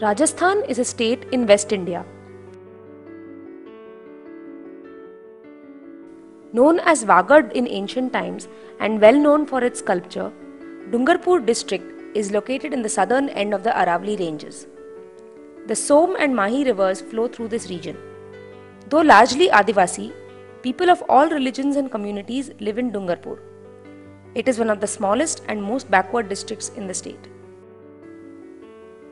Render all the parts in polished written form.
Rajasthan is a state in West India. Known as Wagad in ancient times and well known for its sculpture, Dungarpur district is located in the southern end of the Aravalli ranges. The Som and Mahi rivers flow through this region. Though largely Adivasi, people of all religions and communities live in Dungarpur. It is one of the smallest and most backward districts in the state.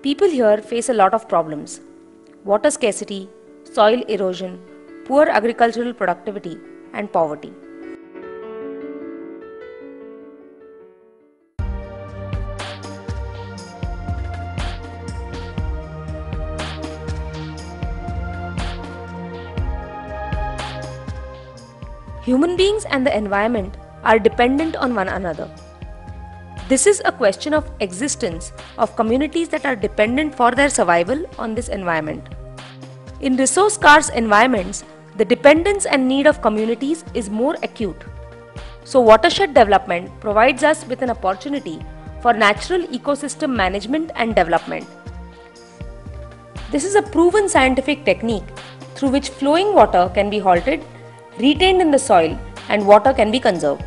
People here face a lot of problems: water scarcity, soil erosion, poor agricultural productivity, and poverty. Human beings and the environment are dependent on one another. This is a question of existence of communities that are dependent for their survival on this environment. In resource-scarce environments, the dependence and need of communities is more acute. So watershed development provides us with an opportunity for natural ecosystem management and development. This is a proven scientific technique through which flowing water can be halted, retained in the soil, and water can be conserved.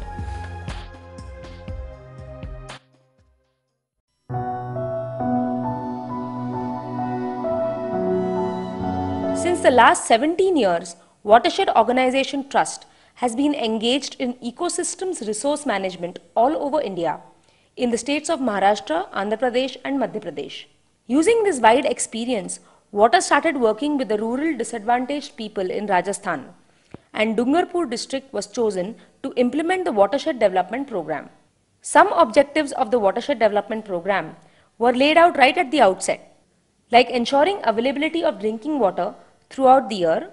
Since the last 17 years, Watershed Organization Trust has been engaged in ecosystems resource management all over India, in the states of Maharashtra, Andhra Pradesh and Madhya Pradesh. Using this wide experience, Water started working with the rural disadvantaged people in Rajasthan, and Dungarpur district was chosen to implement the Watershed Development Program. Some objectives of the Watershed Development Program were laid out right at the outset, like ensuring availability of drinking water throughout the year,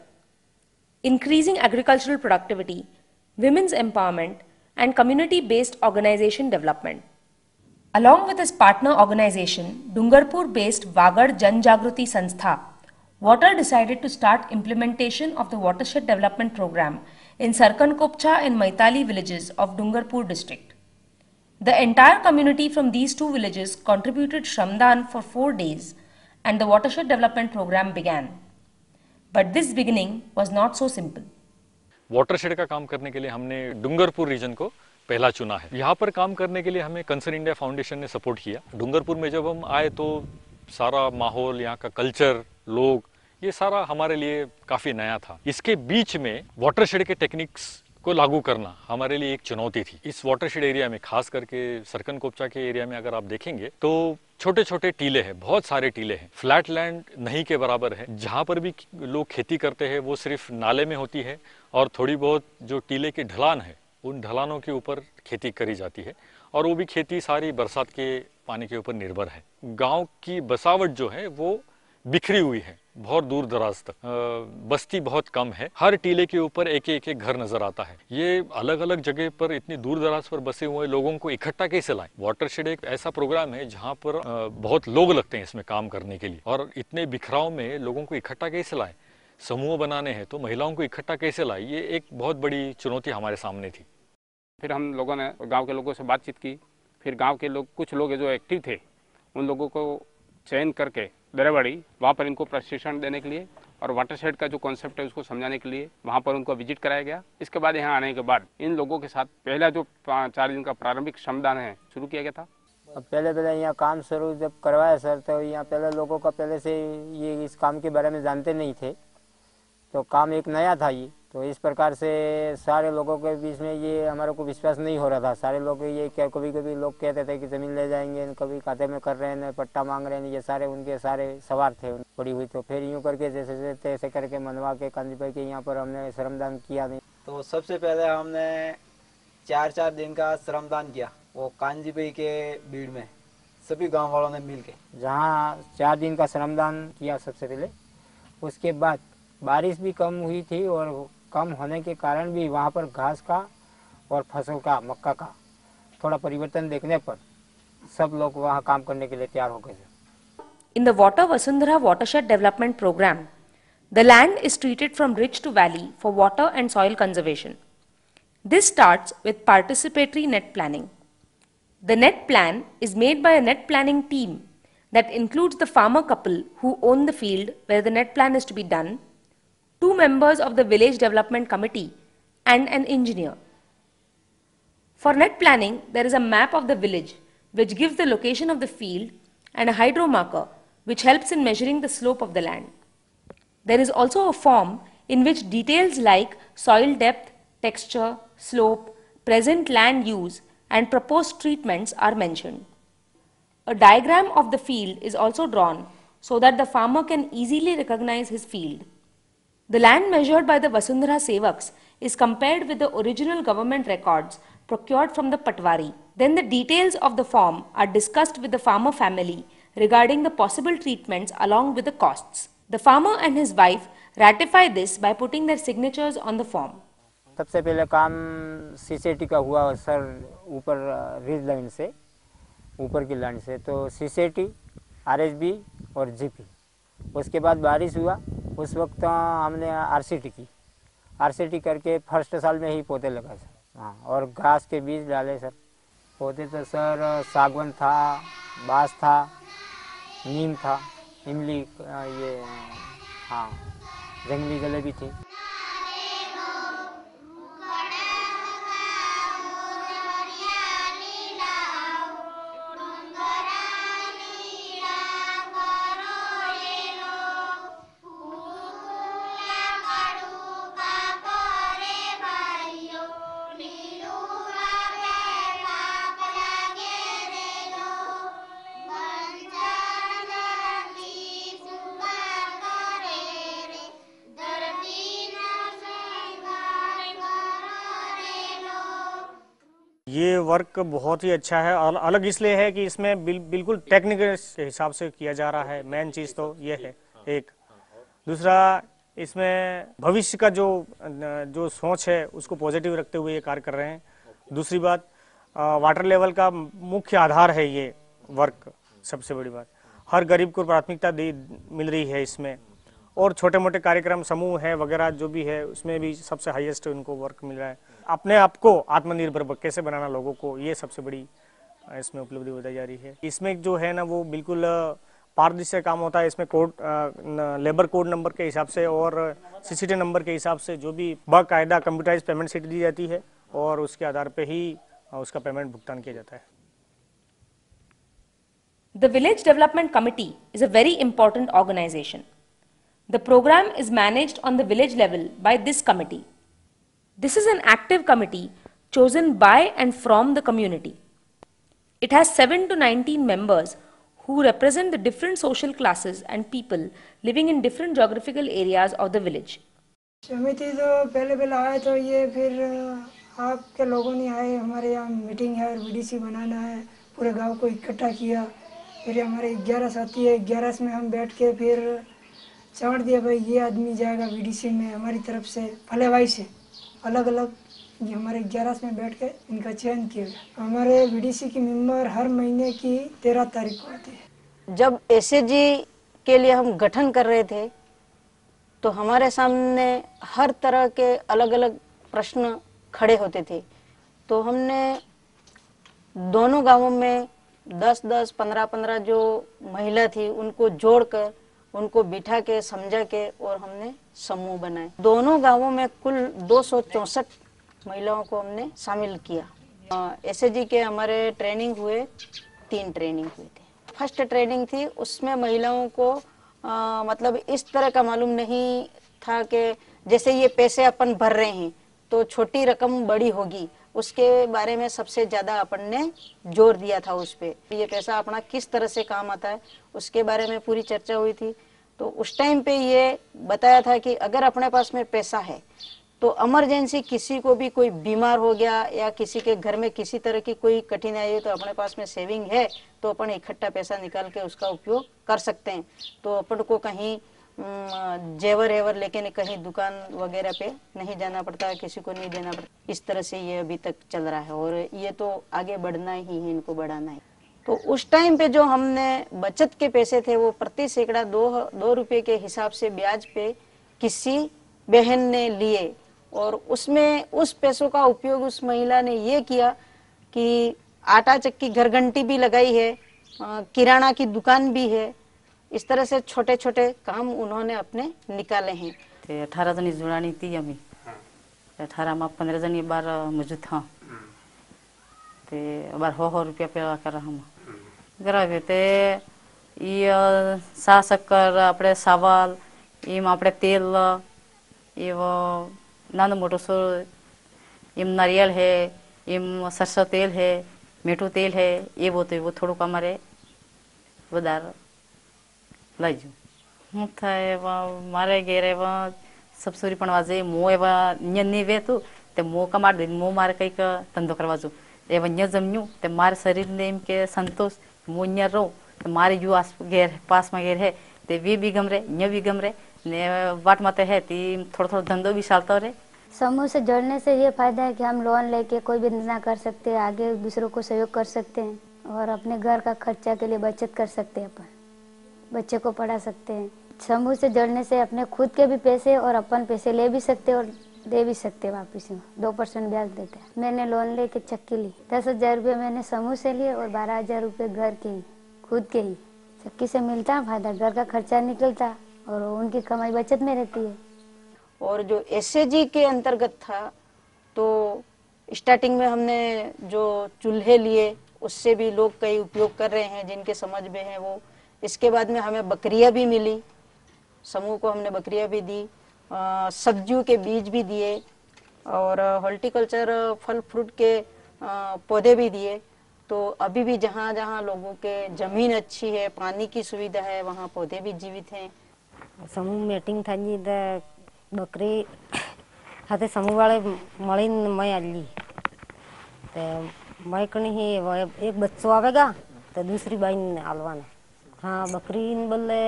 increasing agricultural productivity, women's empowerment, and community-based organization development. Along with its partner organization, Dungarpur-based Wagad Jan Jagruti Sanstha, Water decided to start implementation of the Watershed Development Program in Sarkankopcha and Maitali villages of Dungarpur district. The entire community from these two villages contributed Shramdan for 4 days, and the Watershed Development Program began. But this beginning was not so simple. Watershed का काम करने के लिए हमने Dungarpur reason को पहला चुना है। यहाँ पर काम करने के लिए हमें कंसर्न इंडिया फाउंडेशन ने सपोर्ट किया। डूंगरपुर में जब हम आए तो सारा माहौल, यहाँ का कल्चर, लोग, ये सारा हमारे लिए काफ़ी नया था। इसके बीच में वाटरशेड के टेक्निक्स को लागू करना हमारे लिए एक चुनौती थी। इस वाटरशेड एरिया में, खास करके सरकनकोपचा के एरिया में अगर आप देखेंगे तो छोटे छोटे टीले हैं, बहुत सारे टीले हैं, फ्लैट लैंड नहीं के बराबर है। जहाँ पर भी लोग खेती करते हैं वो सिर्फ नाले में होती है और थोड़ी बहुत जो टीले की ढलान है उन ढलानों के ऊपर खेती करी जाती है, और वो भी खेती सारी बरसात के पानी के ऊपर निर्भर है। गांव की बसावट जो है वो बिखरी हुई है, बहुत दूर दराज तक, बस्ती बहुत कम है। हर टीले के ऊपर एक एक घर नजर आता है। ये अलग अलग जगह पर इतनी दूर दराज पर बसे हुए लोगों को इकट्ठा कैसे लाएं? वाटरशेड एक ऐसा प्रोग्राम है जहाँ पर बहुत लोग लगते हैं इसमें काम करने के लिए, और इतने बिखराव में लोगों को इकट्ठा कैसे लाएं? समूह बनाने हैं तो महिलाओं को इकट्ठा कैसे लाएं? ये एक बहुत बड़ी चुनौती हमारे सामने थी। फिर हम लोगों ने गाँव के लोगों से बातचीत की। फिर गाँव के लोग, कुछ लोग जो एक्टिव थे, उन लोगों को चयन करके दरेवाड़ी वहाँ पर इनको प्रशिक्षण देने के लिए और वाटरशेड का जो कॉन्सेप्ट है उसको समझाने के लिए वहाँ पर उनको विजिट कराया गया। इसके बाद यहाँ आने के बाद इन लोगों के साथ पहला जो 4 दिन का प्रारंभिक श्रमदान है शुरू किया गया था। अब पहले यहाँ काम शुरू जब करवाया सर, तो यहाँ पहले लोगों का पहले से ये इस काम के बारे में जानते नहीं थे, तो काम एक नया था ये, तो इस प्रकार से सारे लोगों के बीच में ये हमारे को विश्वास नहीं हो रहा था। सारे लोग ये क्या, कभी कभी लोग कहते थे कि ज़मीन ले जाएंगे, कभी खाते में कर रहे हैं, पट्टा मांग रहे हैं, ये सारे उनके सारे सवार थे पड़ी हुई। तो फिर यूँ करके जैसे तैसे करके मनवा के कांजी भाई के यहाँ पर हमने श्रमदान किया। तो सबसे पहले हमने 4 दिन का श्रमदान किया, वो कांजी भाई के भीड़ में सभी गाँव वालों ने मिल के, जहाँ 4 दिन का श्रमदान किया सबसे पहले। उसके बाद बारिश भी कम हुई थी और कम होने के कारण भी वहाँ पर घास का और फसल का, मक्का का थोड़ा परिवर्तन देखने पर सब लोग वहाँ काम करने के लिए तैयार हो गए। In the Water Vasundhara Watershed Development Program, the land is treated from ridge to valley for water and soil conservation. This starts with participatory net planning. The net plan is made by a net planning team that includes the farmer couple who own the field where the net plan is to be done, 2 members of the village development committee, and an engineer. For net planning, there is a map of the village which gives the location of the field and a hydro marker which helps in measuring the slope of the land. There is also a form in which details like soil depth, texture, slope, present land use, and proposed treatments are mentioned. A diagram of the field is also drawn so that the farmer can easily recognize his field. The land measured by the Vasundhara Sevaks is compared with the original government records procured from the Patwari. Then the details of the form are discussed with the farmer family regarding the possible treatments along with the costs. The farmer and his wife ratify this by putting their signatures on the form. सबसे पहले काम CCT का हुआ sir, ऊपर ridge line से, ऊपर की line से, तो सीसीटी, आरएसबी और जीपी। उसके बाद बारिश हुआ, उस वक्त हमने आरसीटी की, आरसीटी करके फर्स्ट साल में ही पौधे लगाए सर। हाँ, और घास के बीज डाले सर। पौधे तो सर सागवन था, बांस था, नीम था, इमली, ये हाँ जंगली जलेबी थी। ये वर्क बहुत ही अच्छा है और अलग इसलिए है कि इसमें बिल्कुल टेक्निक के हिसाब से किया जा रहा है। मेन चीज़ तो ये है एक। दूसरा, इसमें भविष्य का जो सोच है उसको पॉजिटिव रखते हुए ये कार्य कर रहे हैं। दूसरी बात, वाटर लेवल का मुख्य आधार है ये वर्क। सबसे बड़ी बात, हर गरीब को प्राथमिकता मिल रही है इसमें, और छोटे मोटे कार्यक्रम समूह है वगैरह जो भी है उसमें भी सबसे हाईएस्ट उनको वर्क मिल रहा है। अपने आप को आत्मनिर्भर कैसे बनाना लोगों को, ये सबसे बड़ी इसमें उपलब्धि बताई जा रही है। इसमें जो है ना वो बिल्कुल पारदर्शी काम होता है। इसमें कोड, लेबर कोड नंबर के हिसाब से और सीसीटी नंबर के हिसाब से जो भी बाकायदा कंप्यूटराइज पेमेंट शीट दी जाती है और उसके आधार पे ही उसका पेमेंट भुगतान किया जाता है। The Village Development Committee is a very important organization. The program is managed on the village level by this committee. This is an active committee chosen by and from the community. It has 7 to 19 members who represent the different social classes and people living in different geographical areas of the village. समिति तो पहले आए तो ये फिर आपके लोगों ने आए, हमारे यहाँ मीटिंग है और वीडीसी बनाना है, पूरे गांव को इकट्ठा किया। फिर हमारे 11 साथी है, 11 में हम बैठ के फिर चाट दिया भाई ये आदमी जाएगा वीडीसी में हमारी तरफ से, फलेवाई से अलग अलग हमारे 11 में बैठ के इनका चयन किया गया। हमारे वीडीसी की मेंबर हर महीने की 13 तारीख को होती है। जब एसएजी के लिए हम गठन कर रहे थे तो हमारे सामने हर तरह के अलग अलग प्रश्न खड़े होते थे, तो हमने दोनों गांवों में 10-10, 15-15 जो महिला थी उनको जोड़कर उनको बिठा के समझा के और हमने समूह बनाए। दोनों गांवों में कुल 264 महिलाओं को हमने शामिल किया। एसएजी के हमारे ट्रेनिंग हुए, 3 ट्रेनिंग हुए थे। फर्स्ट ट्रेनिंग थी उसमें महिलाओं को मतलब इस तरह का मालूम नहीं था कि जैसे ये पैसे अपन भर रहे हैं तो छोटी रकम बड़ी होगी, उसके बारे में सबसे ज्यादा अपन ने जोर दिया था उस पे। ये पैसा अपना किस तरह से काम आता है उसके बारे में पूरी चर्चा हुई थी। तो उस टाइम पे ये बताया था कि अगर अपने पास में पैसा है तो इमरजेंसी किसी को भी कोई बीमार हो गया या किसी के घर में किसी तरह की कोई कठिनाई है तो अपने पास में सेविंग है तो अपन इकट्ठा पैसा निकाल के उसका उपयोग कर सकते हैं। तो अपन को कहीं जेवर एवर लेके कहीं दुकान वगैरह पे नहीं जाना पड़ता, किसी को नहीं देना पड़ता। इस तरह से ये अभी तक चल रहा है और ये तो आगे बढ़ना ही है, इनको बढ़ाना है। तो उस टाइम पे जो हमने बचत के पैसे थे वो प्रति सैकड़ा 2 रुपये के हिसाब से ब्याज पे किसी बहन ने लिए और उसमें उस पैसों का उपयोग उस महिला ने ये किया कि आटा चक्की घर घंटी भी लगाई है, किराना की दुकान भी है। इस तरह से छोटे छोटे काम उन्होंने अपने निकाले हैं। 18 जणी जुळाणी ती आम्ही 18 में 15 जणी बार मजूद हाँ ते बार हो रुपया पे कर हम गरावे ते ये सा शक्कर આપણે સાવલ એમ આપણે તેલ એવો નાનો મોટો સો એમ नारियल है એમ सरसों तेल है मीठू तेल है ये वो तो वो થોડુંક અમારે વધારે લાગ્યું હું થાય મારે ઘેરે સબસુરી પણ વાજે મો એવા ની વેતું તે મો કમાડ દે મો મારે કંઈક ધંધો કરવા જો એવા ન્ય જમ્યું તે મારા શરીરને એમ કે સંતોષ મો ન્ય રહું મારે जो आस घेर पास में घेर है ते वी भी गम रहे न्य भी गम रहे ने वाट माते है ती थोड़ा थोड़ा धंधो भी चलता रहे। समूह से जुड़ने से ये फायदा है कि हम लोन लेके कोई भी धंधा कर सकते हैं, आगे दूसरों को सहयोग कर सकते हैं और अपने घर का खर्चा के लिए बचत कर सकते हैं, अपन बच्चे को पढ़ा सकते हैं। समूह से जुड़ने से अपने खुद के भी पैसे और अपन पैसे ले भी सकते और दे भी सकते वापिस में 2% ब्याज देते हैं। मैंने लोन लेके चक्की ली 10,000 रुपये मैंने समूह से लिए और 12,000 रुपये घर के ही खुद के ही चक्की से मिलता है फायदा, घर का खर्चा निकलता और उनकी कमाई बचत में रहती है। और जो एसएजी के अंतर्गत था तो स्टार्टिंग में हमने जो चूल्हे लिए उससे भी लोग कई उपयोग कर रहे हैं जिनके समझ में है वो। इसके बाद में हमें बकरियां भी मिली, समूह को हमने बकरियां भी दी, सब्जियों के बीज भी दिए और हॉर्टिकल्चर फल फ्रूट के पौधे भी दिए। तो अभी भी जहाँ जहाँ लोगों के जमीन अच्छी है पानी की सुविधा है वहाँ पौधे भी जीवित हैं। समूह मीटिंग थी बकरी हाथे समूह वाले मळी मैं आली तो मैं कहीं ही एक बच्चों आवेगा तो दूसरी बाई ने आलवाना। हाँ बकरी बोले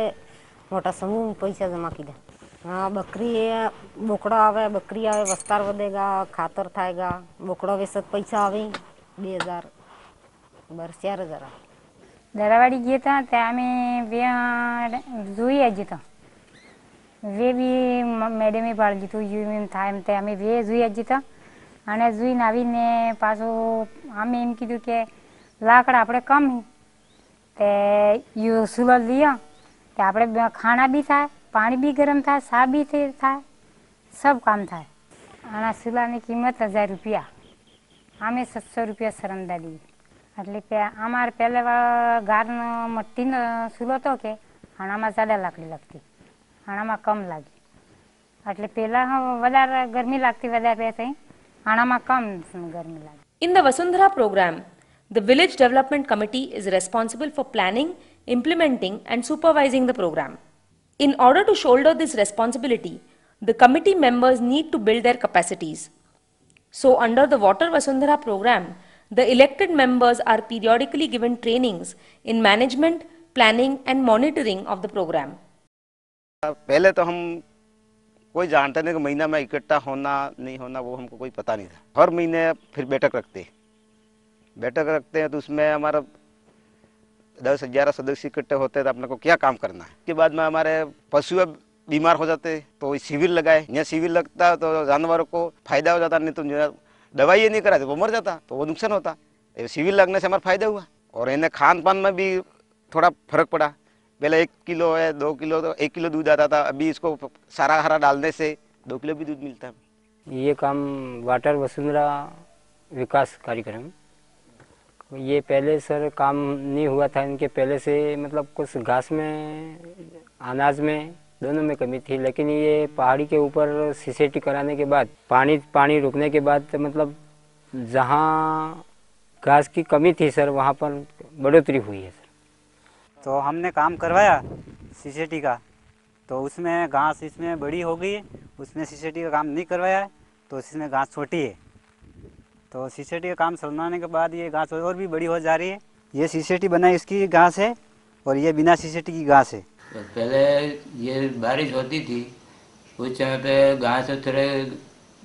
मोटा समूह में पैसा जमा कीधा। हाँ बकरी बोकड़ा आवे बकरी आवे वस्तार वधेगा खातर थाएगा बोकड़ा वेसत पैसा आवे 2,000 बर 4,000 दरावाड़ी गए था ते आम्ही वे जुई आजी था वे बी મેડમે પાડી દીધું યુએમ થાય એમ તે અમે વે જોઈ જ હતા અને જોઈને આવીને પાછું અમે એમ કીધું કે લાકડા આપણે કમ તે યુ સુલો લીયો કે આપણે ખાણા બી થાય પાણી બી ગરમ થાય સા બી થાય सब काम થાય। આના સુલાની કિંમત 1,000 રૂપિયા અમે 700 રૂપિયા સરંદા દી એટલે અમારે પહેલા ગારનો મટ્ટીનો સુલો હતો કે આનામાં જ્યાદા લાકડી લાગતી આનામાં કમ લાગી એટલે પહેલા વધારે ગરમી લાગતી વધારે રહેતી આનામાં કમ ગરમી લાગી। In the Vasundhara program, the village development committee is responsible for planning, implementing and supervising the program. In order to shoulder this responsibility, the committee members need to build their capacities. So under the Water Vasundhara program, the elected members are periodically given trainings in management, planning and monitoring of the program. पहले तो हम कोई जानते नहीं कि महीना में इकट्ठा होना नहीं होना वो हमको कोई पता नहीं था। हर महीने फिर बैठक रखते हैं तो उसमें हमारा 10-11 सदस्य इकट्ठे होते हैं तो अपने को क्या काम करना है। उसके बाद में हमारे पशु बीमार हो जाते तो शिविर लगाए, यहाँ शिविर लगता तो जानवरों को फायदा हो जाता, नहीं तो दवाई नहीं कराते वो मर जाता तो वो नुकसान होता। शिविर लगने से हमारा फायदा हुआ और इन्हें खान पान में भी थोड़ा फर्क पड़ा। पहले 1 किलो है 2 किलो तो 1 किलो दूध आता था, अभी इसको सारा हरा डालने से 2 किलो भी दूध मिलता है। ये काम वाटर वसुंधरा विकास कार्यक्रम ये पहले सर काम नहीं हुआ था इनके पहले से, मतलब कुछ घास में अनाज में दोनों में कमी थी, लेकिन ये पहाड़ी के ऊपर सीसीटी कराने के बाद पानी रुकने के बाद मतलब जहाँ घास की कमी थी सर वहाँ पर बढ़ोतरी हुई है सर। तो हमने काम करवाया सीसीटी का तो उसमें घास इसमें बड़ी हो गई है, उसमें सीसीटी का काम नहीं करवाया है तो इसमें घास छोटी है। तो सीसीटी का काम चलवाने के बाद ये घास और भी बड़ी हो जा रही है। ये सीसीटी बनाई इसकी घास है और ये बिना सीसीटी की घास है। तो पहले ये बारिश होती थी उस समय पे घास थोड़े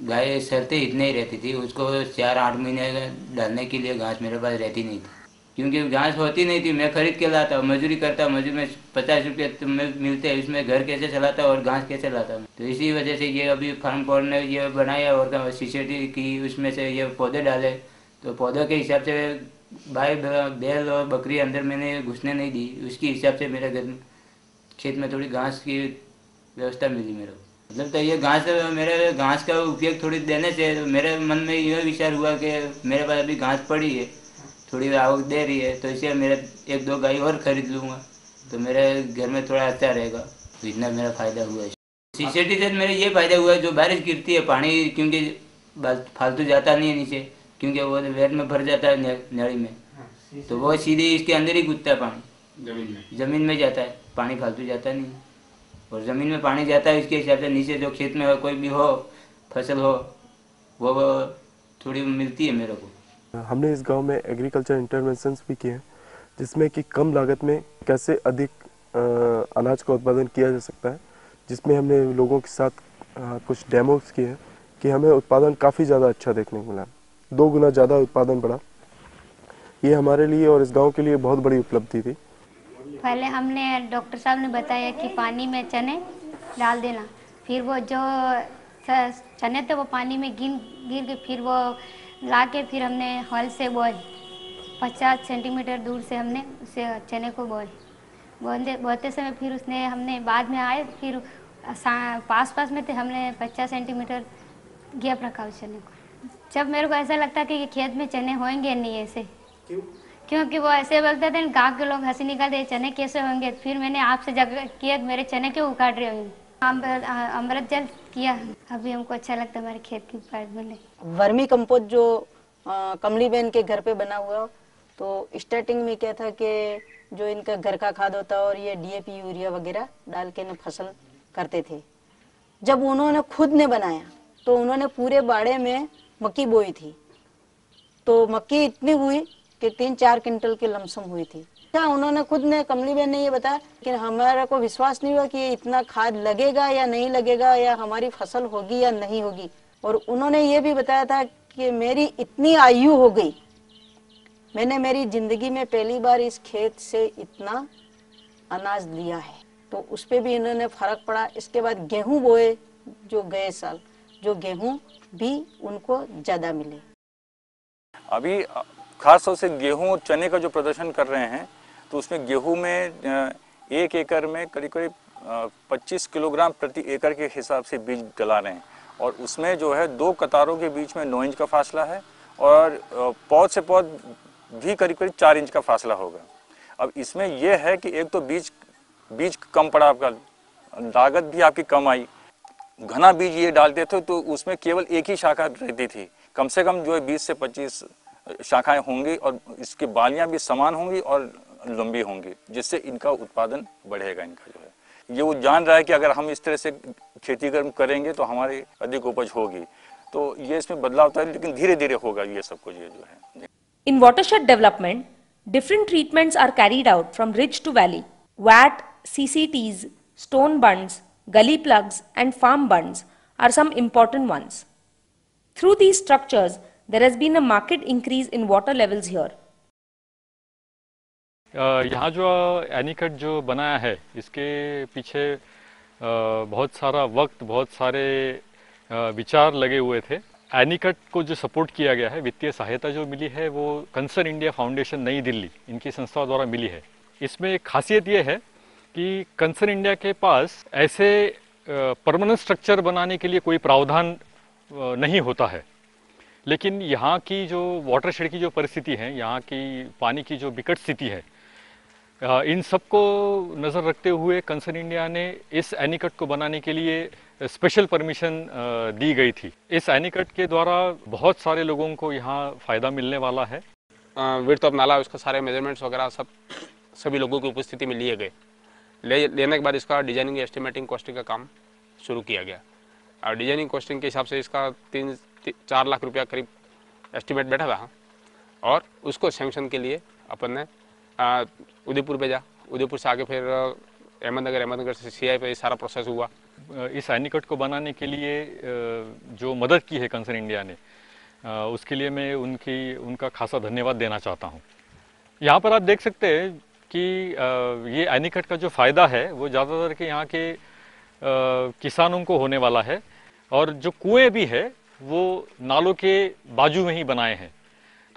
गाय सरते इतने ही रहती थी, उसको 4-8 महीने डालने के लिए घास मेरे पास रहती नहीं थी क्योंकि घास होती नहीं थी। मैं खरीद के लाता, मजदूरी करता, मजदूरी में 50 रुपये मिलते हैं, इसमें घर कैसे चलाता और घास कैसे लाता। तो इसी वजह से ये अभी फार्म बोर्ड ने ये बनाया और सीसीटी की उसमें से ये पौधे डाले तो पौधों के हिसाब से बैल और बकरी अंदर मैंने घुसने नहीं दी, उसके हिसाब से मेरे घर खेत में थोड़ी घास की व्यवस्था मिली मेरे को। मतलब तो ये मेरे घास का उपयोग थोड़ी देने से मेरे मन में यह विचार हुआ कि मेरे पास अभी घास पड़ी है, थोड़ी आवक दे रही है, तो इसे मेरे 1-2 गाय और खरीद लूँगा तो मेरे घर में थोड़ा अच्छा रहेगा। तो इतना मेरा फ़ायदा हुआ है। सीसीटी से मेरे ये फ़ायदा हुआ है, जो बारिश गिरती है पानी क्योंकि फालतू जाता नहीं है नीचे, क्योंकि वो वेट में भर जाता है नाली में, तो वो सीधे इसके अंदर ही घुसता है पानी, ज़मीन में जाता है, पानी फालतू जाता नहीं। और ज़मीन में पानी जाता है, इसके हिसाब से नीचे जो खेत में कोई भी हो फसल हो वो थोड़ी मिलती है मेरे को। हमने इस गांव में एग्रीकल्चर इंटरवेंशंस भी किए हैं, जिसमें कि कम लागत में कैसे अधिक अनाज का उत्पादन किया जा सकता है, जिसमें हमने लोगों के साथ कुछ डेमोस किए हैं कि हमें उत्पादन काफ़ी ज़्यादा अच्छा देखने को मिला, 2 गुना ज़्यादा उत्पादन बढ़ा। ये हमारे लिए और इस गांव के लिए बहुत बड़ी उपलब्धि थी। पहले हमने डॉक्टर साहब ने बताया कि पानी में चने डाल देना, फिर वो जो चने थे वो पानी में गिर के फिर वो ला के फिर हमने हल से बोए 50 सेंटीमीटर दूर से हमने उसे चने को बोते समय फिर उसने हमने बाद में आए फिर पास में थे, हमने 50 सेंटीमीटर गैप रखा उस चने को। जब मेरे को ऐसा लगता कि खेत में चने होंगे नहीं ऐसे, क्योंकि वो ऐसे बोलते थे गाँव के लोग हंसी निकालते चने कैसे होंगे, फिर मैंने आपसे जगह किया मेरे चने क्यों उखाड़ रहे होंगे, अमृत जल किया, अभी हमको अच्छा लगता है हमारे खेत की उपज मिले। वर्मी कंपोस्ट जो कमली बहन के घर पे बना हुआ, तो स्टार्टिंग में क्या था कि जो इनका घर का खाद होता और ये डीएपी यूरिया वगैरह डाल के न फसल करते थे। जब उन्होंने खुद ने बनाया तो उन्होंने पूरे बाड़े में मक्की बोई थी, तो मक्की इतनी हुई कि 3-4 क्विंटल की लमसम हुई थी। क्या उन्होंने खुद ने कमली बहन ने ये बताया कि हमारा को विश्वास नहीं हुआ कि इतना खाद लगेगा या नहीं लगेगा, या हमारी फसल होगी या नहीं होगी। और उन्होंने ये भी बताया था कि मेरी इतनी आयु हो गई, मैंने मेरी जिंदगी में पहली बार इस खेत से इतना अनाज लिया है, तो उस पर भी इन्होंने फर्क पड़ा। इसके बाद गेहूं बोए जो गए साल, जो गेहूं भी उनको ज्यादा मिले। अभी खास तौर से गेहूं और चने का जो प्रदर्शन कर रहे हैं, तो उसमें गेहूं में 1 एकड़ में करीब 25 किलोग्राम प्रति एकड़ के हिसाब से बीज डला रहे हैं, और उसमें जो है 2 कतारों के बीच में 9 इंच का फासला है, और पौध से पौध भी करीब 4 इंच का फासला होगा। अब इसमें यह है कि एक तो बीज कम पड़ा, आपका लागत भी आपकी कम आई। घना बीज ये डालते थे तो उसमें केवल एक ही शाखा रहती थी, कम से कम जो है 20 से 25 शाखाएं होंगी, और इसकी बालियां भी समान होंगी और लंबी होंगी, जिससे इनका उत्पादन बढ़ेगा। इनका जो है ये वो जान रहा है कि अगर हम इस तरह से खेती करेंगे तो हमारी अधिक उपज होगी, तो ये इसमें बदलाव होता है, लेकिन धीरे धीरे होगा ये सब कुछ। ये जो है In watershed development, different treatments are carried out from ridge to valley. WAT, CCTs, stone bunds, gully plugs and farm bunds are some important ones. Through these structures, there has been a marked increase in water levels here. यहाँ जो एनीकट जो बनाया है, इसके पीछे बहुत सारा वक्त, बहुत सारे विचार लगे हुए थे। एनीकट को जो सपोर्ट किया गया है, वित्तीय सहायता जो मिली है, वो कंसर्न इंडिया फाउंडेशन नई दिल्ली, इनकी संस्था द्वारा मिली है। इसमें एक खासियत ये है कि कंसर्न इंडिया के पास ऐसे परमानेंट स्ट्रक्चर बनाने के लिए कोई प्रावधान नहीं होता है, लेकिन यहाँ की जो वाटरशेड की जो परिस्थिति है, यहाँ की पानी की जो विकट स्थिति है, इन सबको नज़र रखते हुए कंसर्न इंडिया ने इस एनीकट को बनाने के लिए स्पेशल परमिशन दी गई थी। इस एनीकट के द्वारा बहुत सारे लोगों को यहाँ फ़ायदा मिलने वाला है। विड्थ ऑफ नाला, उसका सारे मेजरमेंट्स वगैरह सभी लोगों की उपस्थिति में लिए गए। लेने के बाद इसका डिजाइनिंग, एस्टिमेटिंग, कॉस्टिंग का काम शुरू किया गया, और डिजाइनिंग कॉस्टिंग के हिसाब से इसका 3-4 लाख रुपया करीब एस्टिमेट बैठा था, और उसको सैंक्शन के लिए अपन ने उदयपुर भेजा। उदयपुर से आगे फिर अहमदनगर से CI पे सारा प्रोसेस हुआ। इस एनीकट को बनाने के लिए जो मदद की है कंसर्न इंडिया ने, उसके लिए मैं उनका खासा धन्यवाद देना चाहता हूँ। यहाँ पर आप देख सकते हैं कि ये एनीकट का जो फ़ायदा है वो ज़्यादातर के यहाँ के किसानों को होने वाला है, और जो कुएं भी है वो नालों के बाजू में ही बनाए हैं,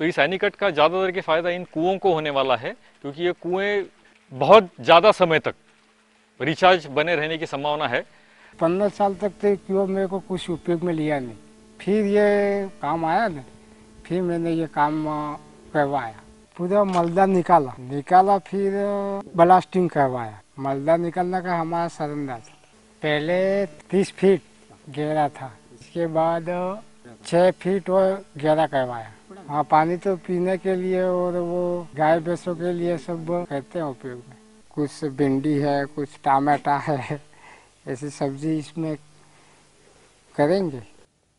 तो इस एनीकट का ज़्यादातर के फ़ायदा इन कुओं को होने वाला है, क्योंकि ये कुएं बहुत ज़्यादा समय तक रिचार्ज बने रहने की संभावना है। 15 साल तक तो क्यों मेरे को कुछ उपयोग में लिया नहीं, फिर ये काम आया ना, फिर मैंने ये काम करवाया, पूरा मलदा निकाला फिर ब्लास्टिंग करवाया। मलदा निकालने का हमारा सरंदा था, पहले 30 फीट गहरा था, इसके बाद 6 फीट और गहरा करवाया। हाँ, पानी तो पीने के लिए और वो गाय भैंसों के लिए सब करते हैं उपयोग में। कुछ भिंडी है, कुछ टमाटा है, ऐसी सब्जी इसमें करेंगे।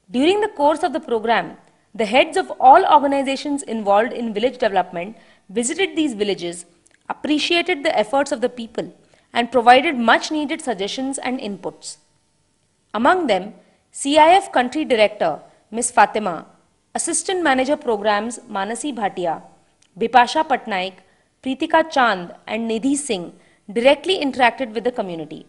During the course of the program, the heads of all organizations involved in village development visited these villages, appreciated the efforts of the people, and provided much needed suggestions and inputs. Among them, CIF Country Director Ms. Fatima, Assistant Manager Programs Manasi Bhatia, Bipasha Patnaik, Pritika Chand, and Nidhi Singh directly interacted with the community.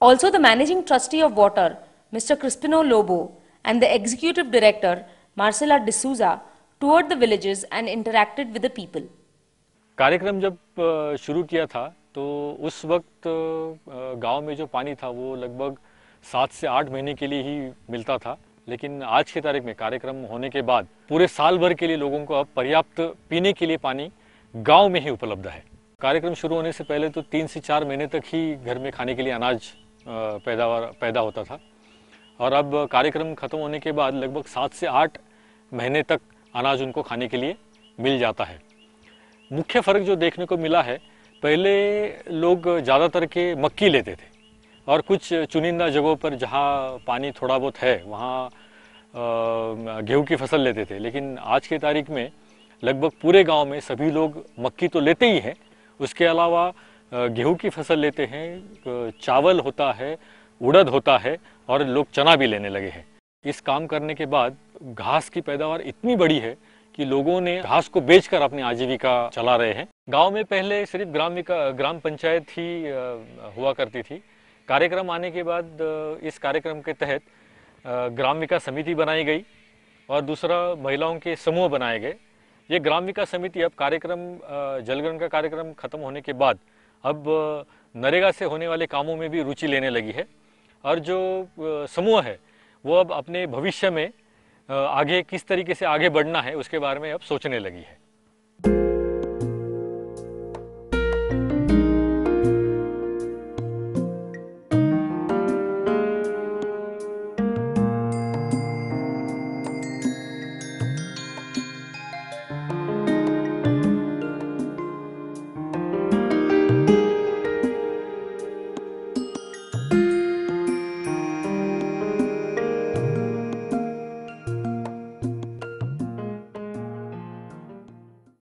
Also, the Managing Trustee of Water, Mr. Crispino Lobo, and the Executive Director, Marcela D'Souza, toured the villages and interacted with the people. कार्यक्रम जब शुरू किया था तो उस वक्त गांव में जो पानी था वो लगभग 7 से 8 महीने के लिए ही मिलता था, लेकिन आज की तारीख में कार्यक्रम होने के बाद पूरे साल भर के लिए लोगों को अब पर्याप्त पीने के लिए पानी गांव में ही उपलब्ध है। कार्यक्रम शुरू होने से पहले तो 3 से 4 महीने तक ही घर में खाने के लिए अनाज पैदा होता था, और अब कार्यक्रम खत्म होने के बाद लगभग 7 से 8 महीने तक अनाज उनको खाने के लिए मिल जाता है। मुख्य फ़र्क जो देखने को मिला है, पहले लोग ज़्यादातर के मक्की लेते थे और कुछ चुनिंदा जगहों पर जहाँ पानी थोड़ा बहुत है वहाँ गेहूं की फसल लेते थे, लेकिन आज की तारीख में लगभग पूरे गांव में सभी लोग मक्की तो लेते ही हैं, उसके अलावा गेहूं की फसल लेते हैं, चावल होता है, उड़द होता है और लोग चना भी लेने लगे हैं। इस काम करने के बाद घास की पैदावार इतनी बड़ी है कि लोगों ने घास को बेचकर अपनी आजीविका चला रहे हैं। गांव में पहले सिर्फ ग्राम पंचायत ही हुआ करती थी। कार्यक्रम आने के बाद इस कार्यक्रम के तहत ग्राम विकास समिति बनाई गई और दूसरा महिलाओं के समूह बनाए गए। ये ग्राम विकास समिति अब जलग्रहण का कार्यक्रम खत्म होने के बाद अब नरेगा से होने वाले कामों में भी रुचि लेने लगी है, और जो समूह है वो अब अपने भविष्य में आगे किस तरीके से आगे बढ़ना है उसके बारे में अब सोचने लगी है।